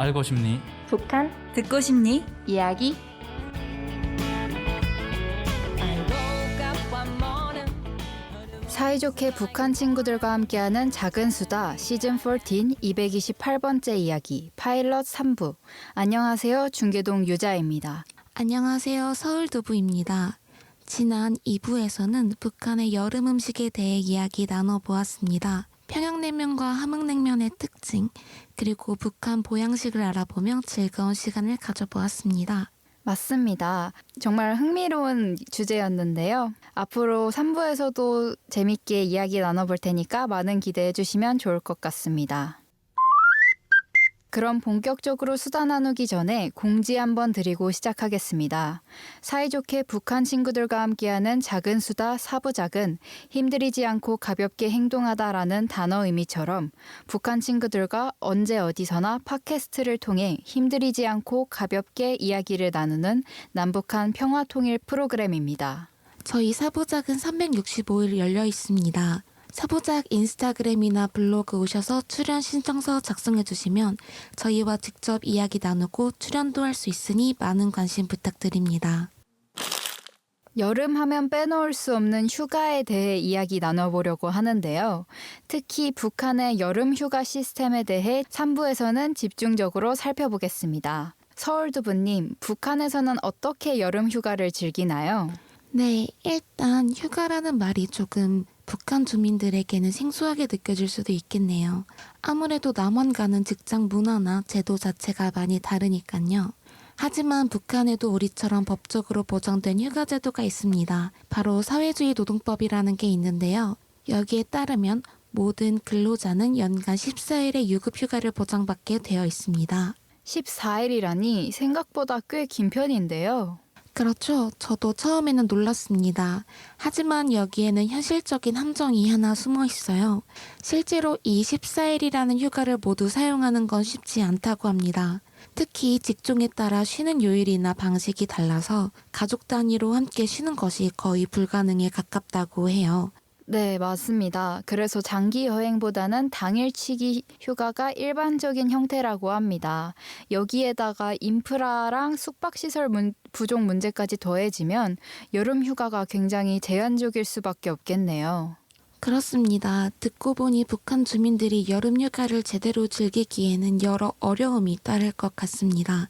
알고 싶니? 북한 듣고 싶니? 이야기. 사이좋게 북한 친구들과 함께하는 작은 수다 시즌 14 228번째 이야기 파일럿 3부. 안녕하세요. 중계동 유자입니다. 안녕하세요. 서울두부입니다. 지난 2부에서는 북한의 여름 음식에 대해 이야기 나눠보았습니다. 평양냉면과 함흥냉면의 특징, 그리고 북한 보양식을 알아보며 즐거운 시간을 가져보았습니다. 맞습니다. 정말 흥미로운 주제였는데요. 앞으로 3부에서도 재밌게 이야기 나눠볼 테니까 많은 기대해 주시면 좋을 것 같습니다. 그럼 본격적으로 수다 나누기 전에 공지 한번 드리고 시작하겠습니다. 사이좋게 북한 친구들과 함께하는 작은 수다 4부작은 힘들이지 않고 가볍게 행동하다라는 단어 의미처럼 북한 친구들과 언제 어디서나 팟캐스트를 통해 힘들이지 않고 가볍게 이야기를 나누는 남북한 평화통일 프로그램입니다. 저희 사부작은 365일 열려 있습니다. 사부작 인스타그램이나 블로그 오셔서 출연 신청서 작성해 주시면 저희와 직접 이야기 나누고 출연도 할 수 있으니 많은 관심 부탁드립니다. 여름 하면 빼놓을 수 없는 휴가에 대해 이야기 나눠보려고 하는데요. 특히 북한의 여름 휴가 시스템에 대해 3부에서는 집중적으로 살펴보겠습니다. 서울두부님, 북한에서는 어떻게 여름 휴가를 즐기나요? 네, 일단 휴가라는 말이 조금 북한 주민들에게는 생소하게 느껴질 수도 있겠네요. 아무래도 남원 가는 직장 문화나 제도 자체가 많이 다르니까요. 하지만 북한에도 우리처럼 법적으로 보장된 휴가 제도가 있습니다. 바로 사회주의 노동법이라는 게 있는데요. 여기에 따르면 모든 근로자는 연간 14일의 유급 휴가를 보장받게 되어 있습니다. 14일이라니 생각보다 꽤 긴 편인데요. 그렇죠. 저도 처음에는 놀랐습니다. 하지만 여기에는 현실적인 함정이 하나 숨어 있어요. 실제로 이 14일이라는 휴가를 모두 사용하는 건 쉽지 않다고 합니다. 특히 직종에 따라 쉬는 요일이나 방식이 달라서 가족 단위로 함께 쉬는 것이 거의 불가능에 가깝다고 해요. 네, 맞습니다. 그래서 장기 여행보다는 당일치기 휴가가 일반적인 형태라고 합니다. 여기에다가 인프라랑 숙박시설 부족 문제까지 더해지면 여름 휴가가 굉장히 제한적일 수밖에 없겠네요. 그렇습니다. 듣고 보니 북한 주민들이 여름 휴가를 제대로 즐기기에는 여러 어려움이 따를 것 같습니다.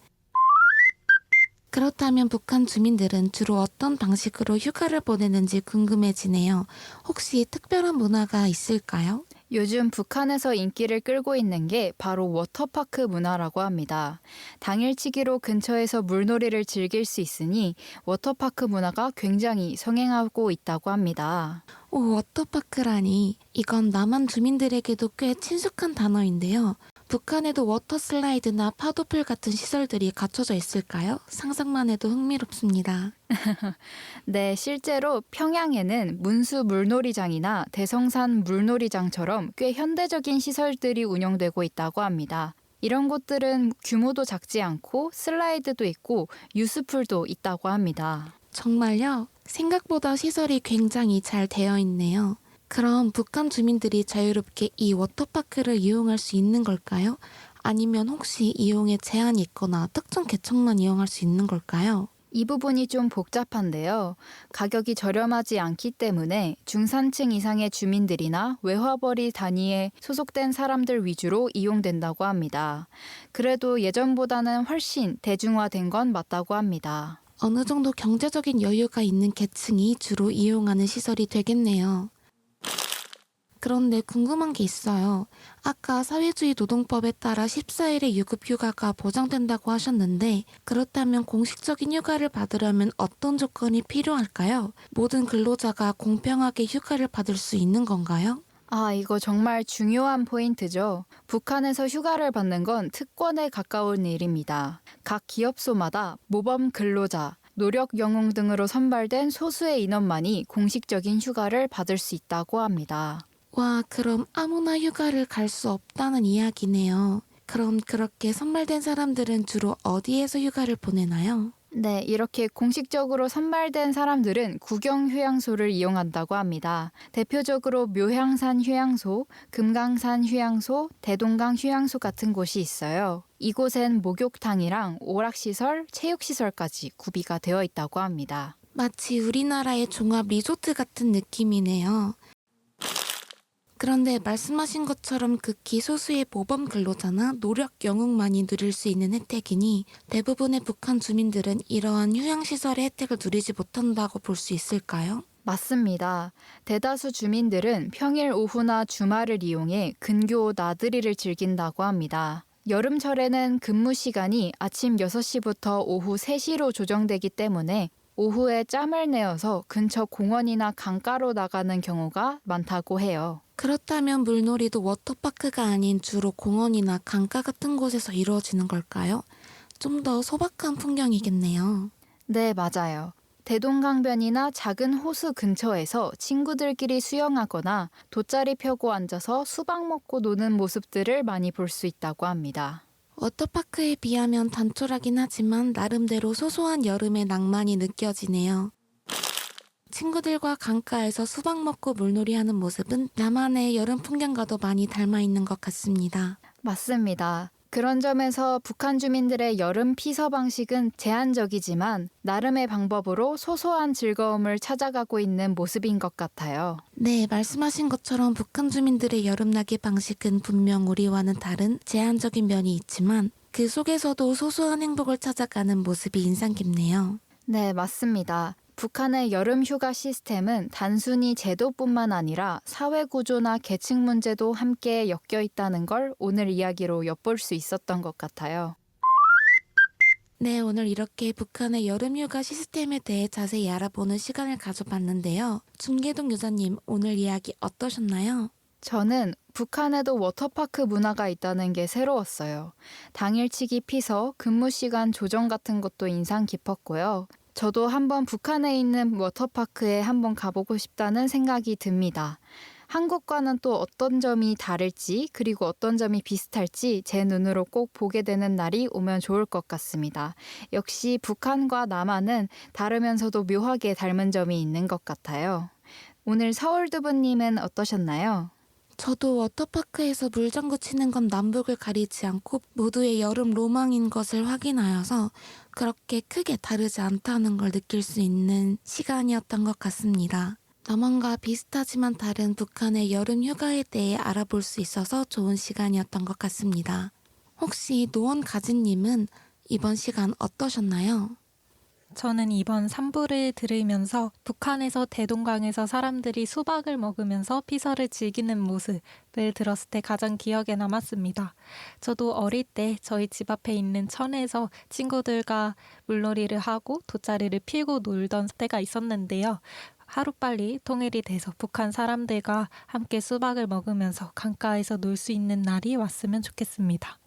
그렇다면 북한 주민들은 주로 어떤 방식으로 휴가를 보내는지 궁금해지네요. 혹시 특별한 문화가 있을까요? 요즘 북한에서 인기를 끌고 있는 게 바로 워터파크 문화라고 합니다. 당일치기로 근처에서 물놀이를 즐길 수 있으니 워터파크 문화가 굉장히 성행하고 있다고 합니다. 오, 워터파크라니. 이건 남한 주민들에게도 꽤 친숙한 단어인데요. 북한에도 워터슬라이드나 파도풀 같은 시설들이 갖춰져 있을까요? 상상만 해도 흥미롭습니다. 네, 실제로 평양에는 문수 물놀이장이나 대성산 물놀이장처럼 꽤 현대적인 시설들이 운영되고 있다고 합니다. 이런 곳들은 규모도 작지 않고 슬라이드도 있고 유스풀도 있다고 합니다. 정말요? 생각보다 시설이 굉장히 잘 되어 있네요. 그럼 북한 주민들이 자유롭게 이 워터파크를 이용할 수 있는 걸까요? 아니면 혹시 이용에 제한이 있거나 특정 계층만 이용할 수 있는 걸까요? 이 부분이 좀 복잡한데요. 가격이 저렴하지 않기 때문에 중산층 이상의 주민들이나 외화벌이 단위에 소속된 사람들 위주로 이용된다고 합니다. 그래도 예전보다는 훨씬 대중화된 건 맞다고 합니다. 어느 정도 경제적인 여유가 있는 계층이 주로 이용하는 시설이 되겠네요. 그런데 궁금한 게 있어요. 아까 사회주의 노동법에 따라 14일의 유급 휴가가 보장된다고 하셨는데 그렇다면 공식적인 휴가를 받으려면 어떤 조건이 필요할까요? 모든 근로자가 공평하게 휴가를 받을 수 있는 건가요? 이거 정말 중요한 포인트죠. 북한에서 휴가를 받는 건 특권에 가까운 일입니다. 각 기업소마다 모범 근로자, 노력 영웅 등으로 선발된 소수의 인원만이 공식적인 휴가를 받을 수 있다고 합니다. 와, 그럼 아무나 휴가를 갈 수 없다는 이야기네요. 그럼 그렇게 선발된 사람들은 주로 어디에서 휴가를 보내나요? 네, 이렇게 공식적으로 선발된 사람들은 국영 휴양소를 이용한다고 합니다. 대표적으로 묘향산 휴양소, 금강산 휴양소, 대동강 휴양소 같은 곳이 있어요. 이곳엔 목욕탕이랑 오락시설, 체육시설까지 구비가 되어 있다고 합니다. 마치 우리나라의 종합 리조트 같은 느낌이네요. 그런데 말씀하신 것처럼 극히 소수의 모범 근로자나 노력 영웅만이 누릴 수 있는 혜택이니 대부분의 북한 주민들은 이러한 휴양시설의 혜택을 누리지 못한다고 볼 수 있을까요? 맞습니다. 대다수 주민들은 평일 오후나 주말을 이용해 근교 나들이를 즐긴다고 합니다. 여름철에는 근무 시간이 아침 6시부터 오후 3시로 조정되기 때문에 오후에 짬을 내어서 근처 공원이나 강가로 나가는 경우가 많다고 해요. 그렇다면 물놀이도 워터파크가 아닌 주로 공원이나 강가 같은 곳에서 이루어지는 걸까요? 좀 더 소박한 풍경이겠네요. 네, 맞아요. 대동강변이나 작은 호수 근처에서 친구들끼리 수영하거나 돗자리 펴고 앉아서 수박 먹고 노는 모습들을 많이 볼 수 있다고 합니다. 워터파크에 비하면 단촐하긴 하지만 나름대로 소소한 여름의 낭만이 느껴지네요. 친구들과 강가에서 수박 먹고 물놀이하는 모습은 나만의 여름 풍경과도 많이 닮아 있는 것 같습니다. 맞습니다. 그런 점에서 북한 주민들의 여름 피서 방식은 제한적이지만 나름의 방법으로 소소한 즐거움을 찾아가고 있는 모습인 것 같아요. 네, 말씀하신 것처럼 북한 주민들의 여름나기 방식은 분명 우리와는 다른 제한적인 면이 있지만 그 속에서도 소소한 행복을 찾아가는 모습이 인상 깊네요. 네, 맞습니다. 북한의 여름 휴가 시스템은 단순히 제도뿐만 아니라 사회 구조나 계층 문제도 함께 엮여 있다는 걸 오늘 이야기로 엿볼 수 있었던 것 같아요. 네, 오늘 이렇게 북한의 여름휴가 시스템에 대해 자세히 알아보는 시간을 가져봤는데요. 중계동 유자님, 오늘 이야기 어떠셨나요? 저는 북한에도 워터파크 문화가 있다는 게 새로웠어요. 당일치기 피서, 근무 시간 조정 같은 것도 인상 깊었고요. 저도 한번 북한에 있는 워터파크에 한번 가보고 싶다는 생각이 듭니다. 한국과는 또 어떤 점이 다를지 그리고 어떤 점이 비슷할지 제 눈으로 꼭 보게 되는 날이 오면 좋을 것 같습니다. 역시 북한과 남한은 다르면서도 묘하게 닮은 점이 있는 것 같아요. 오늘 서울두부님은 어떠셨나요? 저도 워터파크에서 물장구 치는 건 남북을 가리지 않고 모두의 여름 로망인 것을 확인하여서 그렇게 크게 다르지 않다는 걸 느낄 수 있는 시간이었던 것 같습니다. 남한과 비슷하지만 다른 북한의 여름 휴가에 대해 알아볼 수 있어서 좋은 시간이었던 것 같습니다. 혹시 노원가진님은 이번 시간 어떠셨나요? 저는 이번 3부를 들으면서 북한에서 대동강에서 사람들이 수박을 먹으면서 피서를 즐기는 모습을 들었을 때 가장 기억에 남았습니다. 저도 어릴 때 저희 집 앞에 있는 천에서 친구들과 물놀이를 하고 돗자리를 피고 놀던 때가 있었는데요. 하루빨리 통일이 돼서 북한 사람들과 함께 수박을 먹으면서 강가에서 놀 수 있는 날이 왔으면 좋겠습니다.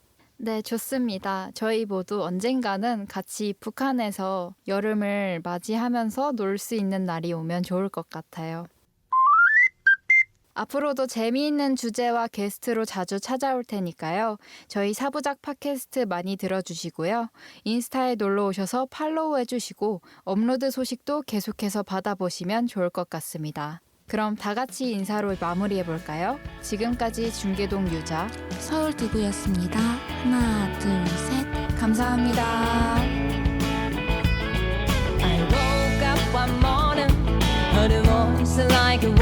네, 좋습니다. 저희 모두 언젠가는 같이 북한에서 여름을 맞이하면서 놀 수 있는 날이 오면 좋을 것 같아요. 앞으로도 재미있는 주제와 게스트로 자주 찾아올 테니까요. 저희 사부작 팟캐스트 많이 들어주시고요. 인스타에 놀러 오셔서 팔로우 해주시고 업로드 소식도 계속해서 받아보시면 좋을 것 같습니다. 그럼 다 같이 인사로 마무리해볼까요? 지금까지 중계동 유자, 서울두부였습니다. 하나, 둘, 셋. 감사합니다. I woke up one morning, heard a voice like a